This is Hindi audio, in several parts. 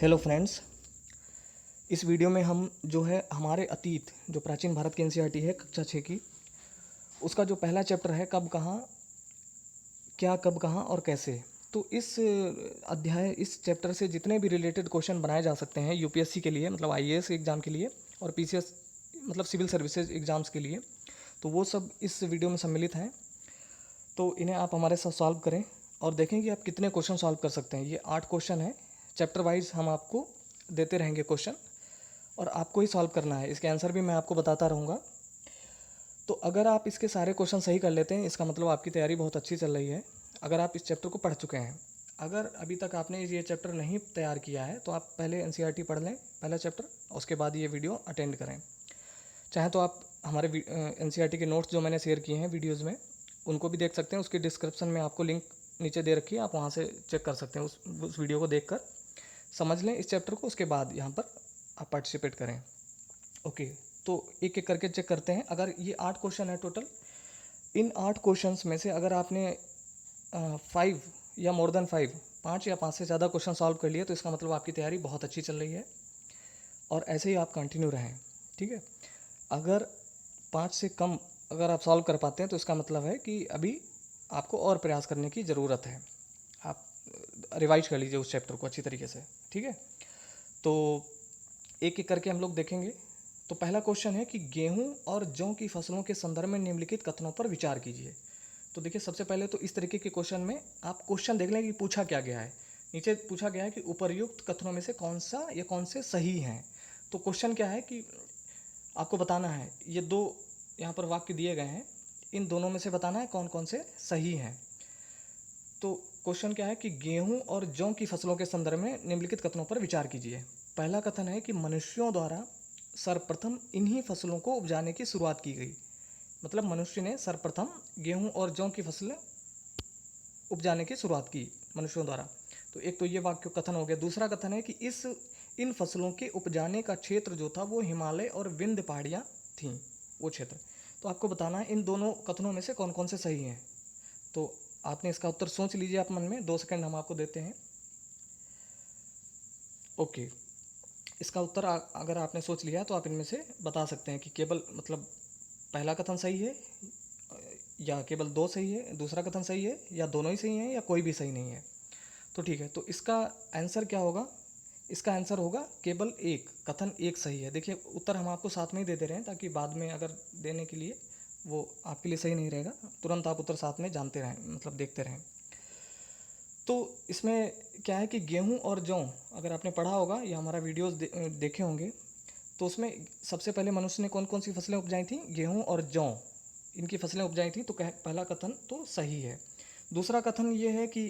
Hello friends. इस वीडियो में हम जो है हमारे अतीत जो प्राचीन भारत की एनसीईआरटी है कक्षा 6 की, उसका जो पहला चैप्टर है कब कहाँ क्या कब कहाँ और कैसे। तो इस चैप्टर से जितने भी रिलेटेड क्वेश्चन बनाए जा सकते हैं यूपीएससी के लिए, मतलब आईएएस एग्ज़ाम के लिए, और पीसीएस मतलब सिविल सर्विसेज एग्ज़ाम्स के लिए, तो वो सब इस वीडियो में सम्मिलित हैं। तो इन्हें आप हमारे साथ सॉल्व करें और देखें कि आप कितने क्वेश्चन सॉल्व कर सकते हैं। ये 8 क्वेश्चन हैं, चैप्टर वाइज हम आपको देते रहेंगे क्वेश्चन और आपको ही सॉल्व करना है। इसके आंसर भी मैं आपको बताता रहूँगा। तो अगर आप इसके सारे क्वेश्चन सही कर लेते हैं, इसका मतलब आपकी तैयारी बहुत अच्छी चल रही है। अगर आप इस चैप्टर को पढ़ चुके हैं, अगर अभी तक आपने ये चैप्टर नहीं तैयार किया है तो आप पहले एनसीईआरटी पढ़ लें, पहला चैप्टर, उसके बाद ये वीडियो अटेंड करें। चाहे तो आप हमारे एनसीईआरटी के नोट्स जो मैंने शेयर किए हैं वीडियोज़ में, उनको भी देख सकते हैं। उसके डिस्क्रिप्शन में आपको लिंक नीचे दे रखी है, आप वहाँ से चेक कर सकते हैं। उस वीडियो को देखकर समझ लें इस चैप्टर को, उसके बाद यहाँ पर आप पार्टिसिपेट करें। ओके, तो एक एक करके चेक करते हैं। अगर ये 8 क्वेश्चन है टोटल, इन 8 क्वेश्चंस में से अगर आपने 5 या मोर देन 5, 5 या 5 से ज़्यादा क्वेश्चन सॉल्व कर लिए तो इसका मतलब आपकी तैयारी बहुत अच्छी चल रही है और ऐसे ही आप कंटिन्यू रहें। ठीक है, अगर 5 से कम अगर आप सॉल्व कर पाते हैं तो इसका मतलब है कि अभी आपको और प्रयास करने की ज़रूरत है। आप रिवाइज कर लीजिए उस चैप्टर को अच्छी तरीके से। ठीक है, तो एक एक करके हम लोग देखेंगे। तो पहला क्वेश्चन है कि गेहूं और जौ की फसलों के संदर्भ में निम्नलिखित कथनों पर विचार कीजिए। तो देखिए, सबसे पहले तो इस तरीके के क्वेश्चन में आप क्वेश्चन देख लें कि पूछा क्या गया है। नीचे पूछा गया है कि उपर्युक्त कथनों में से कौन सा या कौन से सही हैं। तो क्वेश्चन क्या है कि आपको बताना है, ये दो यहाँ पर वाक्य दिए गए हैं, इन दोनों में से बताना है कौन कौन से सही हैं। तो क्वेश्चन क्या है कि गेहूं और जौ की फसलों के संदर्भ में निम्नलिखित कथनों पर विचार कीजिए। पहला कथन है कि मनुष्यों द्वारा सर्वप्रथम इन्हीं फसलों को उपजाने की शुरुआत की गई। मतलब मनुष्य ने सर्वप्रथम गेहूं और जौ की फसलें उपजाने की शुरुआत की मनुष्यों द्वारा। तो एक तो ये वाक्य कथन हो गया। दूसरा कथन है कि इन फसलों के उपजाने का क्षेत्र जो था वो हिमालय और विंध्य पहाड़ियाँ थीं, वो क्षेत्र। तो आपको बताना है इन दोनों कथनों में से कौन कौन से सही हैं। तो आपने इसका उत्तर सोच लीजिए आप मन में, 2 सेकंड हम आपको देते हैं। ओके, इसका उत्तर अगर आपने सोच लिया तो आप इनमें से बता सकते हैं कि केवल मतलब पहला कथन सही है या केवल 2 सही है, दूसरा कथन सही है या दोनों ही सही हैं या कोई भी सही नहीं है। तो ठीक है, तो इसका आंसर क्या होगा? इसका आंसर होगा केवल एक, कथन एक सही है। देखिए, उत्तर हम आपको साथ में ही दे दे रहे हैं ताकि बाद में अगर देने के लिए वो आपके लिए सही नहीं रहेगा, तुरंत आप उत्तर साथ में जानते रहें, मतलब देखते रहें। तो इसमें क्या है कि गेहूं और जौ, अगर आपने पढ़ा होगा या हमारा वीडियोस देखे होंगे, तो उसमें सबसे पहले मनुष्य ने कौन कौन सी फसलें उपजाई थी? गेहूं और जौ, इनकी फसलें उपजाई थी। तो पहला कथन तो सही है। दूसरा कथन ये है कि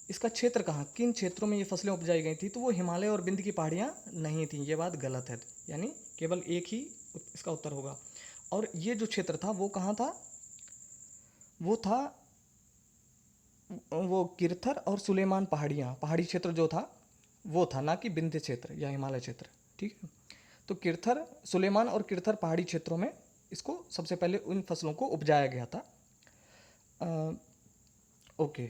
इसका क्षेत्र कहाँ, किन क्षेत्रों में ये फसलें उपजाई गई थी? तो वो हिमालय और विंध्य की पहाड़ियाँ नहीं थी। ये बात गलत है, यानी केवल एक ही इसका उत्तर होगा। और ये जो क्षेत्र था वो कहाँ था? वो था वो किरथर और सुलेमान पहाड़ियाँ, पहाड़ी क्षेत्र जो था वो था, ना कि विंध्य क्षेत्र या हिमालय क्षेत्र। ठीक है, तो किरथर, सुलेमान और किरथर पहाड़ी क्षेत्रों में इसको सबसे पहले उन फसलों को उपजाया गया था। ओके,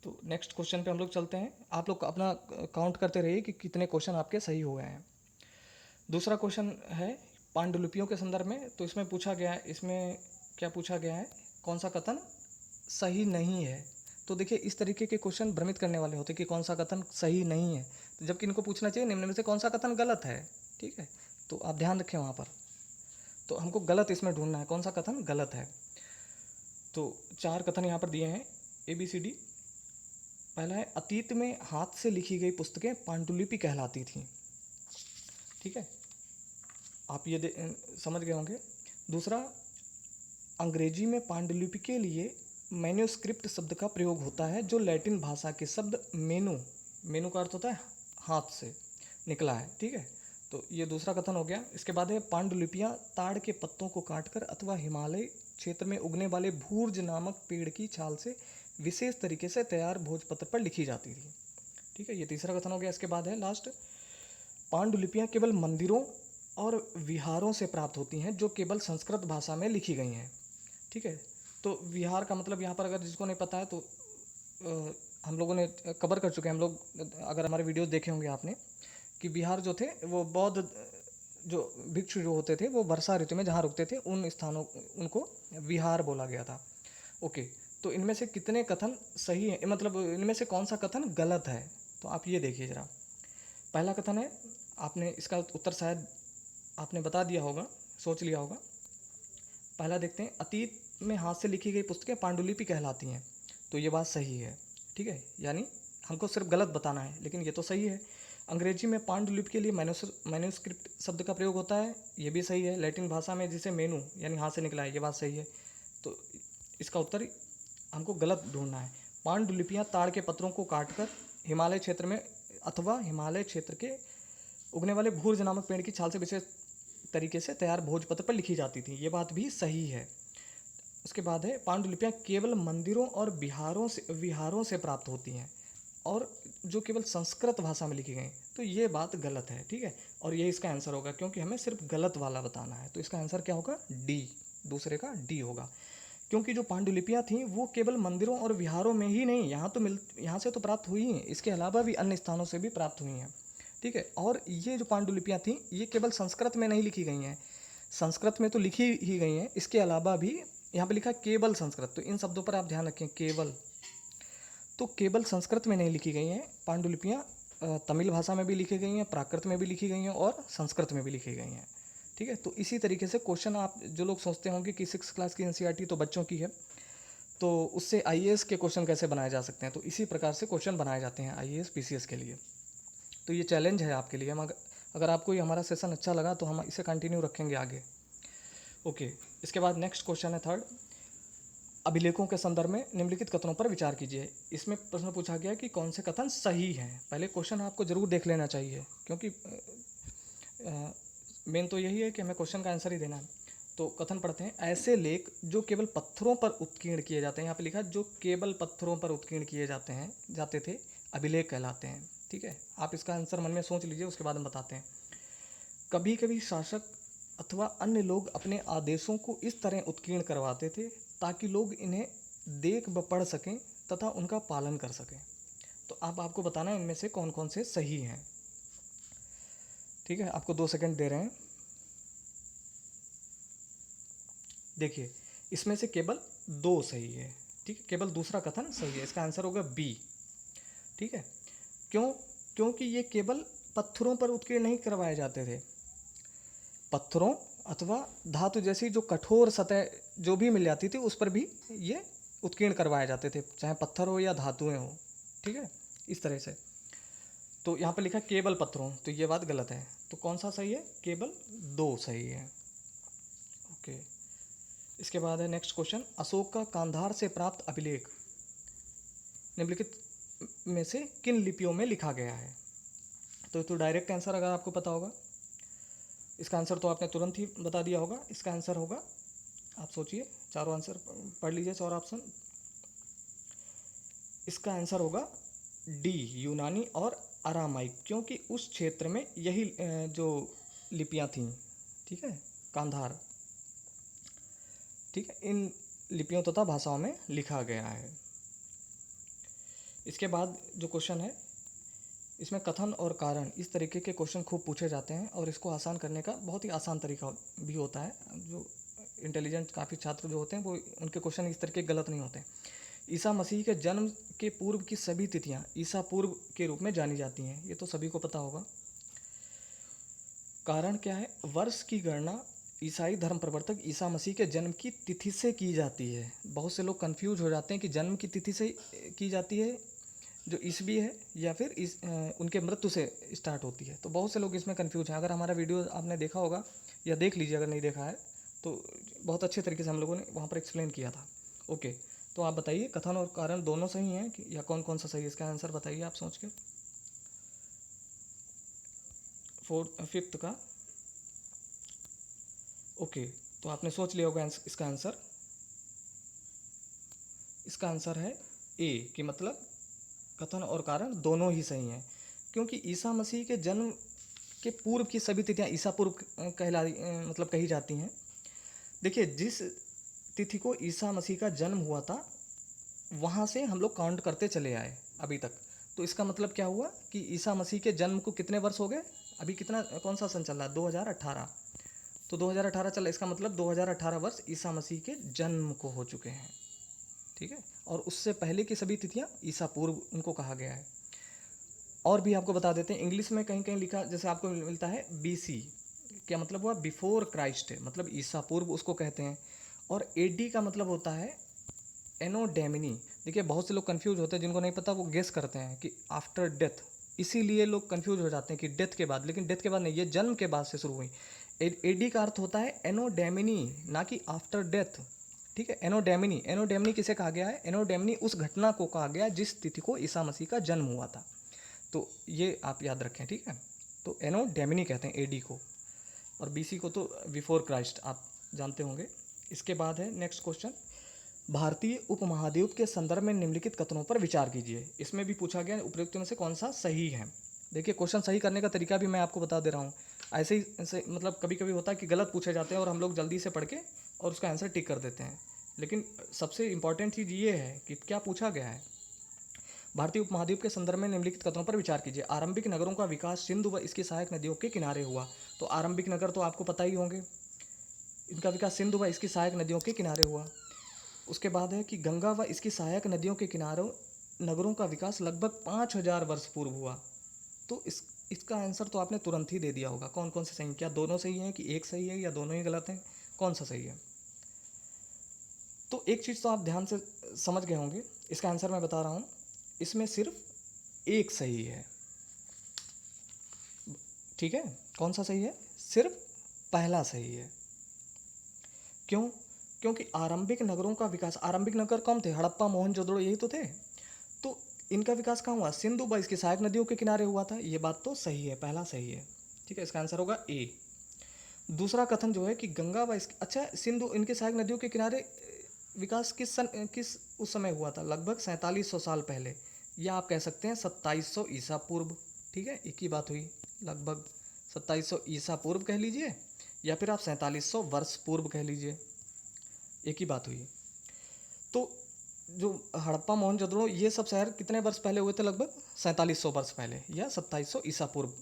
तो नेक्स्ट क्वेश्चन पे हम लोग चलते हैं। आप लोग अपना काउंट करते रहिए कि कितने क्वेश्चन आपके सही हो गए हैं। दूसरा क्वेश्चन है पांडुलिपियों के संदर्भ में। तो इसमें पूछा गया है, इसमें क्या पूछा गया है? कौन सा कथन सही नहीं है? तो देखिए, इस तरीके के क्वेश्चन भ्रमित करने वाले होते हैं कि कौन सा कथन सही नहीं है, तो जबकि इनको पूछना चाहिए निम्न में से कौन सा कथन गलत है। ठीक है, तो आप ध्यान रखें वहाँ पर। तो हमको गलत इसमें ढूंढना है, कौन सा कथन गलत है। तो 4 कथन यहाँ पर दिए हैं, ABCD। पहला है अतीत में हाथ से लिखी गई पुस्तकें पांडुलिपि कहलाती थीं। ठीक है, आप ये समझ गए होंगे। दूसरा, अंग्रेजी में पांडुलिपि के लिए मैन्युस्क्रिप्ट शब्द का प्रयोग होता है जो लैटिन भाषा के शब्द मेनू, मेनू का अर्थ होता है हाथ से, निकला है। ठीक है, तो ये दूसरा कथन हो गया। इसके बाद है पांडुलिपियाँ ताड़ के पत्तों को काटकर अथवा हिमालय क्षेत्र में उगने वाले भूर्ज नामक पेड़ की छाल से विशेष तरीके से तैयार भोजपत्र पर लिखी जाती थी। ठीक है, ये तीसरा कथन हो गया। इसके बाद है लास्ट, पांडुलिपियाँ केवल मंदिरों और विहारों से प्राप्त होती हैं जो केवल संस्कृत भाषा में लिखी गई हैं। ठीक है, तो विहार का मतलब यहाँ पर अगर जिसको नहीं पता है तो हम लोगों ने कवर कर चुके हैं हम लोग, अगर हमारे वीडियोस देखे होंगे आपने, कि बिहार जो थे वो बौद्ध जो भिक्षु जो होते थे वो वर्षा ऋतु में जहाँ रुकते थे उन स्थानों उनको विहार बोला गया था। ओके, तो इनमें से कितने कथन सही हैं, मतलब इनमें से कौन सा कथन गलत है? तो आप ये देखिए ज़रा। पहला कथन है, आपने इसका उत्तर शायद आपने बता दिया होगा, सोच लिया होगा। पहला देखते हैं, अतीत में हाथ से लिखी गई पुस्तकें पांडुलिपि कहलाती हैं। तो ये बात सही है, ठीक है, यानी हमको सिर्फ गलत बताना है, लेकिन ये तो सही है। अंग्रेजी में पांडुलिपि के लिए मैन्युस्क्रिप्ट शब्द का प्रयोग होता है, ये भी सही है। लैटिन भाषा में जिसे मेनू यानी हाथ से निकला है, ये बात सही है। तो इसका उत्तर हमको गलत ढूंढना है। पांडुलिपियाँ ताड़ के पत्रों को काटकर हिमालय क्षेत्र में अथवा हिमालय क्षेत्र के उगने वाले भूर्ज नामक पेड़ की छाल से विशेष तरीके से तैयार भोजपत्र पर लिखी जाती थी, ये बात भी सही है। उसके बाद है, पांडुलिपियाँ केवल मंदिरों और विहारों से प्राप्त होती हैं और जो केवल संस्कृत भाषा में लिखी गई, तो ये बात गलत है, ठीक है। और ये इसका आंसर होगा, क्योंकि हमें सिर्फ गलत वाला बताना है। तो इसका आंसर क्या होगा? डी, दूसरे का डी होगा। क्योंकि जो पांडुलिपियाँ थीं वो केवल मंदिरों और विहारों में ही नहीं, यहाँ से तो प्राप्त हुई हैं, इसके अलावा भी अन्य स्थानों से भी प्राप्त हुई हैं, ठीक है। और ये जो पांडुलिपियाँ थीं ये केवल संस्कृत में नहीं लिखी गई हैं, संस्कृत में तो लिखी ही गई हैं, इसके अलावा भी यहाँ पे लिखा केवल संस्कृत, तो इन शब्दों पर आप ध्यान रखें, केवल, तो केवल संस्कृत में नहीं लिखी गई हैं पांडुलिपियाँ, तमिल भाषा में भी लिखी गई हैं, प्राकृत में भी लिखी गई हैं और संस्कृत में भी लिखी गई हैं, ठीक है। तो इसी तरीके से क्वेश्चन, आप जो लोग सोचते होंगे कि 6 क्लास की एनसीईआरटी तो बच्चों की है, तो उससे आईएएस के क्वेश्चन कैसे बनाए जा सकते हैं, तो इसी प्रकार से क्वेश्चन बनाए जाते हैं आईएएस पीसीएस के लिए। तो ये चैलेंज है आपके लिए। हम अगर आपको ये हमारा सेशन अच्छा लगा तो हम इसे कंटिन्यू रखेंगे आगे। ओके, इसके बाद नेक्स्ट क्वेश्चन है थर्ड, अभिलेखों के संदर्भ में निम्नलिखित कथनों पर विचार कीजिए। इसमें प्रश्न पूछा गया कि कौन से कथन सही हैं। पहले क्वेश्चन आपको जरूर देख लेना चाहिए, क्योंकि मेन तो यही है कि हमें क्वेश्चन का आंसर ही देना है। तो कथन पढ़ते हैं, ऐसे लेख जो केवल पत्थरों पर उत्कीर्ण किए जाते हैं, यहाँ पे लिखा है जो केवल पत्थरों पर उत्कीर्ण किए जाते थे अभिलेख कहलाते हैं, ठीक है। आप इसका आंसर मन में सोच लीजिए, उसके बाद हम बताते हैं। कभी कभी शासक अथवा अन्य लोग अपने आदेशों को इस तरह उत्कीर्ण करवाते थे ताकि लोग इन्हें देख व पढ़ सकें तथा उनका पालन कर सकें। तो आपको बताना है इनमें से कौन कौन से सही हैं, ठीक है। आपको 2 सेकंड दे रहे हैं। देखिए, इसमें से केवल 2 सही है, ठीक है, केवल दूसरा कथन सही है, इसका आंसर होगा बी, ठीक है। क्योंकि ये केवल पत्थरों पर उत्कीर्ण नहीं करवाए जाते थे, पत्थरों अथवा धातु जैसी जो कठोर सतह जो भी मिल जाती थी उस पर भी ये उत्कीर्ण करवाए जाते थे, चाहे पत्थर हो या धातुएं हो, ठीक है, इस तरह से। तो यहाँ पर लिखा केवल पत्थरों, तो ये बात गलत है। तो कौन सा सही है? केवल 2 सही है। ओके, इसके बाद है नेक्स्ट क्वेश्चन, अशोक का कांधार से प्राप्त अभिलेख निम्नलिखित में से किन लिपियों में लिखा गया है? तो डायरेक्ट आंसर अगर आपको पता होगा, इसका आंसर तो आपने तुरंत ही बता दिया होगा। इसका आंसर होगा, आप सोचिए, चारों आंसर पढ़ लीजिए, 4 ऑप्शन। इसका आंसर होगा डी, यूनानी और अरामाइक, क्योंकि उस क्षेत्र में यही जो लिपियां थीं, ठीक है, कांधार, ठीक है, इन लिपियों तथा भाषाओं में लिखा गया है। इसके बाद जो क्वेश्चन है, इसमें कथन और कारण, इस तरीके के क्वेश्चन खूब पूछे जाते हैं और इसको आसान करने का बहुत ही आसान तरीका भी होता है। जो इंटेलिजेंट काफ़ी छात्र जो होते हैं वो, उनके क्वेश्चन इस तरीके गलत नहीं होते हैं। ईसा मसीह के जन्म के पूर्व की सभी तिथियां ईसा पूर्व के रूप में जानी जाती हैं, ये तो सभी को पता होगा। कारण क्या है? वर्ष की गणना ईसाई धर्म प्रवर्तक ईसा मसीह के जन्म की तिथि से की जाती है। बहुत से लोग कंफ्यूज हो जाते हैं कि जन्म की तिथि से की जाती है जो ईसवी है, या फिर उनके मृत्यु से स्टार्ट होती है। तो बहुत से लोग इसमें कंफ्यूज हैं। अगर हमारा वीडियो आपने देखा होगा या देख लीजिए अगर नहीं देखा है, तो बहुत अच्छे तरीके से हम लोगों ने वहाँ पर एक्सप्लेन किया था। ओके, तो आप बताइए, कथन और कारण दोनों सही हैं कि या कौन कौन सा सही है? इसका आंसर बताइए आप सोच के। 5th का। ओके, तो आपने सोच लिया होगा इसका आंसर। इसका आंसर है ए, कि मतलब कथन और कारण दोनों ही सही हैं, क्योंकि ईसा मसीह के जन्म के पूर्व की सभी तिथियां ईसा पूर्व मतलब कही जाती हैं। देखिए, जिस तिथि को ईसा मसीह का जन्म हुआ था वहाँ से हम लोग काउंट करते चले आए अभी तक। तो इसका मतलब क्या हुआ कि ईसा मसीह के जन्म को कितने वर्ष हो गए? अभी कितना, कौन सा सन चल रहा है? 2018। तो 2018 चल, इसका मतलब 2018 वर्ष ईसा मसीह के जन्म को हो चुके हैं। ठीक है, और उससे पहले की सभी तिथियां ईसा पूर्व उनको कहा गया है। और भी आपको बता देते हैं, इंग्लिश में कहीं कहीं लिखा, जैसे आपको मिलता है बीसी, क्या मतलब हुआ? बिफोर क्राइस्ट, मतलब ईसा पूर्व उसको कहते हैं। और एडी का मतलब होता है एनो डैमिनी। देखिए बहुत से लोग कंफ्यूज होते हैं, जिनको नहीं पता वो गेस करते हैं कि आफ्टर डेथ, इसीलिए लोग कंफ्यूज हो जाते हैं कि डेथ के बाद, लेकिन डेथ के बाद नहीं, ये जन्म के बाद से शुरू हुई। एडी का अर्थ होता है एनो डैमिनी, ना कि आफ्टर डेथ। ठीक है, एनो डैमिनी, एनो डैमिनी किसे कहा गया है? एनो डैमिनी उस घटना को कहा गया जिस तिथि को ईसा मसीह का जन्म हुआ था। तो ये आप याद रखें, ठीक है। तो एनो डैमिनी कहते हैं एडी को, और बीसी को तो बिफोर क्राइस्ट आप जानते होंगे। इसके बाद है नेक्स्ट क्वेश्चन, भारतीय उपमहाद्वीप के संदर्भ में निम्नलिखित कथनों पर विचार कीजिए। इसमें भी पूछा गया उपयुक्त में से कौन सा सही है। देखिए क्वेश्चन सही करने का तरीका भी मैं आपको बता दे रहा हूँ। ऐसे ही ऐसे मतलब कभी कभी होता है कि गलत पूछे जाते हैं और हम लोग जल्दी से पढ़ के और उसका आंसर टिक कर देते हैं, लेकिन सबसे इंपॉर्टेंट चीज़ ये है कि क्या पूछा गया है। भारतीय उपमहाद्वीप के संदर्भ में निम्नलिखित कथनों पर विचार कीजिए। आरंभिक नगरों का विकास सिंधु व इसकी सहायक नदियों के किनारे हुआ। तो आरंभिक नगर तो आपको पता ही होंगे, इनका विकास सिंधु व इसकी सहायक नदियों के किनारे हुआ। उसके बाद है कि गंगा व इसकी सहायक नदियों के किनारों नगरों का विकास लगभग 5000 वर्ष पूर्व हुआ। तो इसका आंसर तो आपने तुरंत ही दे दिया होगा। कौन कौन से सही, क्या दोनों सही हैं कि एक सही है या दोनों ही गलत हैं, कौन सा सही है? तो एक चीज़ तो आप ध्यान से समझ गए होंगे, इसका आंसर मैं बता रहा हूँ, इसमें सिर्फ एक सही है। ठीक है, कौन सा सही है? सिर्फ पहला सही है। क्यों? क्योंकि आरंभिक नगरों का विकास, आरंभिक नगर कौन थे? हड़प्पा, मोहनजोदड़ो, यही तो थे। तो इनका विकास कहाँ हुआ? सिंधु व इसकी सहायक नदियों के किनारे हुआ था। ये बात तो सही है, पहला सही है। ठीक है, इसका आंसर होगा ए। दूसरा कथन जो है कि गंगा व इसके, अच्छा सिंधु इनके सहायक नदियों के किनारे विकास किस उस समय हुआ था? लगभग 4700 साल पहले, या आप कह सकते हैं 2700 ईसा पूर्व। ठीक है, एक ही बात हुई, लगभग 2700 ईसा पूर्व कह लीजिए, या फिर आप 4700 वर्ष पूर्व कह लीजिए, एक ही बात हुई। तो जो हड़प्पा, मोहनजोदड़ो, ये सब शहर कितने वर्ष पहले हुए थे? लगभग 4700 वर्ष पहले, या 2700 ईसा पूर्व।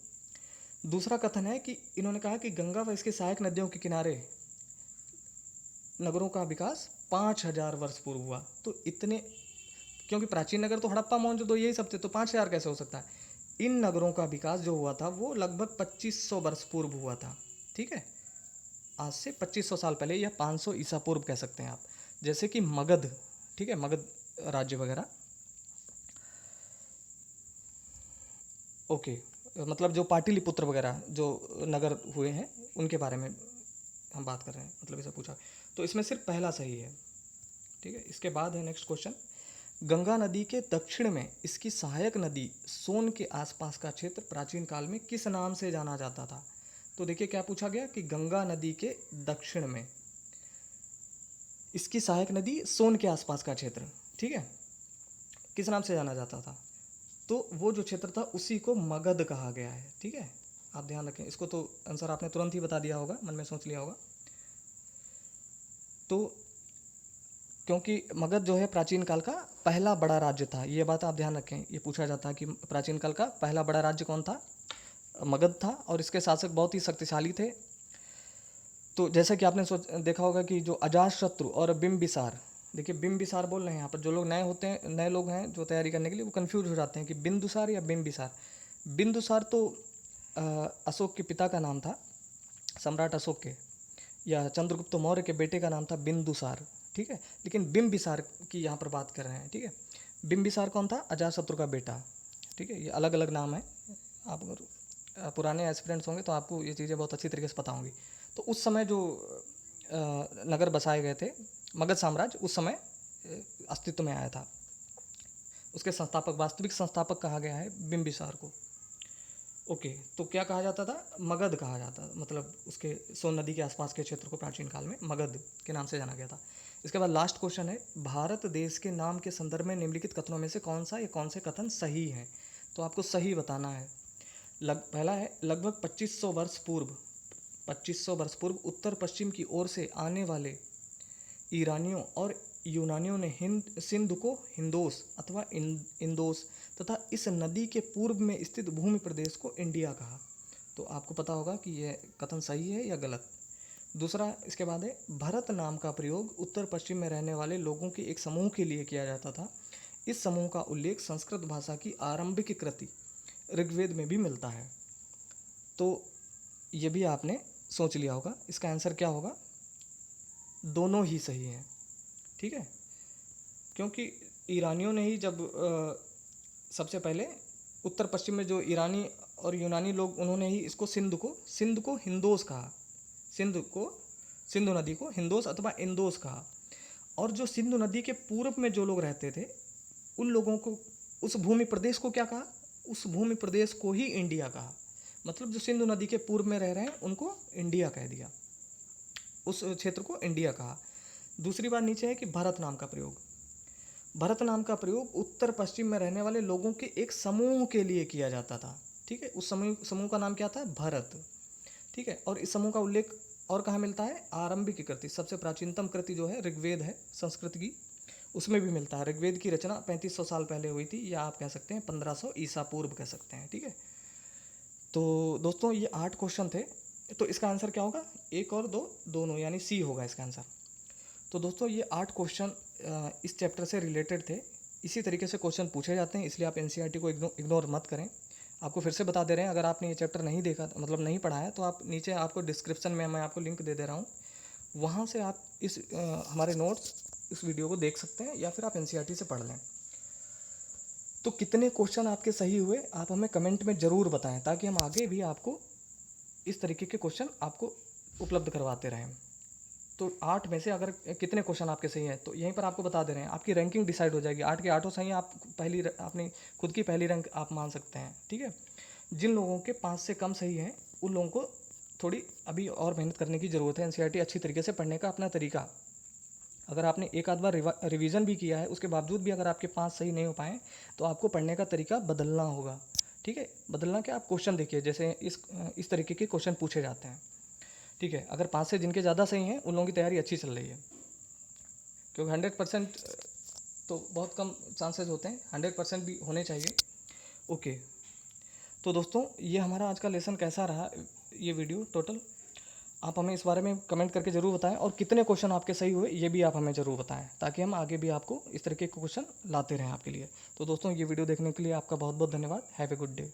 दूसरा कथन है कि इन्होंने कहा कि गंगा व इसके सहायक नदियों के किनारे नगरों का विकास 5000 वर्ष पूर्व हुआ। तो इतने, क्योंकि प्राचीन नगर तो हड़प्पा, मोहनजोदड़ो यही सब थे, तो 5000 कैसे हो सकता है? इन नगरों का विकास जो हुआ था वो लगभग 2500 वर्ष पूर्व हुआ था। ठीक है, आज से 2500 साल पहले, या 500 ईसा पूर्व कह सकते हैं आप। जैसे कि मगध, ठीक है, मगध राज्य वगैरह, ओके, मतलब जो पाटलिपुत्र वगैरह जो नगर हुए हैं उनके बारे में हम बात कर रहे हैं, मतलब ऐसा पूछा। तो इसमें सिर्फ पहला सही है। ठीक है, इसके बाद है नेक्स्ट क्वेश्चन, गंगा नदी के दक्षिण में इसकी सहायक नदी सोन के आसपास का क्षेत्र प्राचीन काल में किस नाम से जाना जाता था? तो देखिए क्या पूछा गया कि गंगा नदी के दक्षिण में इसकी सहायक नदी सोन के आसपास का क्षेत्र, ठीक है, किस नाम से जाना जाता था? तो वो जो क्षेत्र था उसी को मगध कहा गया है। ठीक है, आप ध्यान रखें इसको, तो आंसर आपने तुरंत ही बता दिया होगा, मन में सोच लिया होगा। तो क्योंकि मगध जो है प्राचीन काल का पहला बड़ा राज्य था, ये बात आप ध्यान रखें। ये पूछा जाता है कि प्राचीन काल का पहला बड़ा राज्य कौन था? मगध था, और इसके शासक बहुत ही शक्तिशाली थे। तो जैसा कि आपने देखा होगा कि जो अजातशत्रु और बिंबिसार, देखिए बिंबिसार बोल रहे हैं यहाँ पर, जो लोग नए होते हैं, नए लोग हैं जो तैयारी करने के लिए, वो कंफ्यूज हो जाते हैं कि बिंदुसार या बिंबिसार। बिंदुसार तो अशोक के पिता का नाम था, सम्राट अशोक के, या चंद्रगुप्त मौर्य के बेटे का नाम था बिंदुसार। ठीक है, लेकिन बिंबिसार की यहाँ पर बात कर रहे हैं। ठीक है, बिंबिसार कौन था? अजातशत्रु का बेटा। ठीक है, ये अलग अलग नाम है। आप अगर पुराने एस्पिरेंट्स होंगे तो आपको ये चीज़ें बहुत अच्छी तरीके से पता होंगी। तो उस समय जो नगर बसाए गए थे, मगध साम्राज्य उस समय अस्तित्व में आया था। उसके संस्थापक, वास्तविक संस्थापक कहा गया है बिंबिसार को। ओके, तो क्या कहा जाता था? मगध कहा जाता था, मतलब उसके सोन नदी के आसपास के क्षेत्र को प्राचीन काल में मगध के नाम से जाना गया था। इसके बाद लास्ट क्वेश्चन है, भारत देश के नाम के संदर्भ में निम्नलिखित कथनों में से कौन सा या कौन से कथन सही है? तो आपको सही बताना है। पहला है, लगभग 2500 वर्ष पूर्व, 2500 वर्ष पूर्व उत्तर पश्चिम की ओर से आने वाले ईरानियों और यूनानियों ने सिंध को हिंदोस अथवा इंदोस तथा इस नदी के पूर्व में स्थित भूमि प्रदेश को इंडिया कहा। तो आपको पता होगा कि यह कथन सही है या गलत। दूसरा इसके बाद है, भरत नाम का प्रयोग उत्तर पश्चिम में रहने वाले लोगों के एक समूह के लिए किया जाता था। इस समूह का उल्लेख संस्कृत भाषा की आरंभिक कृति ऋग्वेद में भी मिलता है। तो ये भी आपने सोच लिया होगा, इसका आंसर क्या होगा? दोनों ही सही हैं, ठीक है। क्योंकि ईरानियों ने ही जब सबसे पहले उत्तर पश्चिम में जो ईरानी और यूनानी लोग, उन्होंने ही इसको सिंध को हिंदोस कहा। सिंधु नदी को हिंदोस अथवा इंदोस कहा। और जो सिंधु नदी के पूर्व में जो लोग रहते थे, उन लोगों को, उस भूमि प्रदेश को क्या कहा? उस भूमि प्रदेश को ही इंडिया कहा। मतलब जो सिंधु नदी के पूर्व में रह रहे हैं उनको इंडिया कह दिया, उस क्षेत्र को इंडिया कहा। दूसरी बात नीचे है कि भरत नाम का प्रयोग, भरत नाम का प्रयोग उत्तर पश्चिम में रहने वाले लोगों के एक समूह के लिए किया जाता था, ठीक है। उस समूह का नाम क्या था? भरत, ठीक है। और इस समूह का उल्लेख और कहाँ मिलता है? आरंभिक कृति, सबसे प्राचीनतम कृति जो है ऋग्वेद है संस्कृत की, उसमें भी मिलता है। ऋग्वेद की रचना 3500 साल पहले हुई थी, या आप कह सकते हैं 1500 ईसा पूर्व कह सकते हैं, ठीक है। तो दोस्तों ये 8 क्वेश्चन थे, तो इसका आंसर क्या होगा? 1 और 2 दोनों, यानी सी होगा इसका आंसर। तो दोस्तों ये 8 क्वेश्चन इस चैप्टर से रिलेटेड थे। इसी तरीके से क्वेश्चन पूछे जाते हैं, इसलिए आप एनसीईआरटी को इग्नोर मत करें। आपको फिर से बता दे रहे हैं, अगर आपने ये चैप्टर नहीं देखा, मतलब नहीं पढ़ा है, तो आप नीचे आपको डिस्क्रिप्शन में मैं आपको लिंक दे दे रहा हूँ, वहाँ से आप इस हमारे नोट्स, इस वीडियो को देख सकते हैं, या फिर आप एनसीईआरटी से पढ़ लें। तो कितने क्वेश्चन आपके सही हुए आप हमें कमेंट में ज़रूर बताएं, ताकि हम आगे भी आपको इस तरीके के क्वेश्चन आपको उपलब्ध करवाते रहें। तो 8 में से अगर कितने क्वेश्चन आपके सही हैं, तो यहीं पर आपको बता दे रहे हैं, आपकी रैंकिंग डिसाइड हो जाएगी। 8 के 8 सही हैं, आप अपनी खुद की पहली रैंक आप मान सकते हैं, ठीक है। जिन लोगों के 5 से कम सही हैं, उन लोगों को थोड़ी अभी और मेहनत करने की ज़रूरत है। एनसीईआरटी अच्छी तरीके से पढ़ने का अपना तरीका, अगर आपने एक आध बार रिवीजन भी किया है, उसके बावजूद भी अगर आपके 5 सही नहीं हो पाए, तो आपको पढ़ने का तरीका बदलना होगा, ठीक है। बदलना क्या? आप क्वेश्चन देखिए, जैसे इस तरीके के क्वेश्चन पूछे जाते हैं, ठीक है। अगर 5 से जिनके ज़्यादा सही हैं, उन लोगों की तैयारी अच्छी चल रही है, क्योंकि 100% तो बहुत कम चांसेस होते हैं, 100% भी होने चाहिए। ओके, तो दोस्तों ये हमारा आज का लेसन कैसा रहा, ये वीडियो टोटल, आप हमें इस बारे में कमेंट करके ज़रूर बताएं, और कितने क्वेश्चन आपके सही हुए ये भी आप हमें ज़रूर बताएं, ताकि हम आगे भी आपको इस तरीके के क्वेश्चन लाते रहें आपके लिए। तो दोस्तों ये वीडियो देखने के लिए आपका बहुत बहुत धन्यवाद। Have a good day.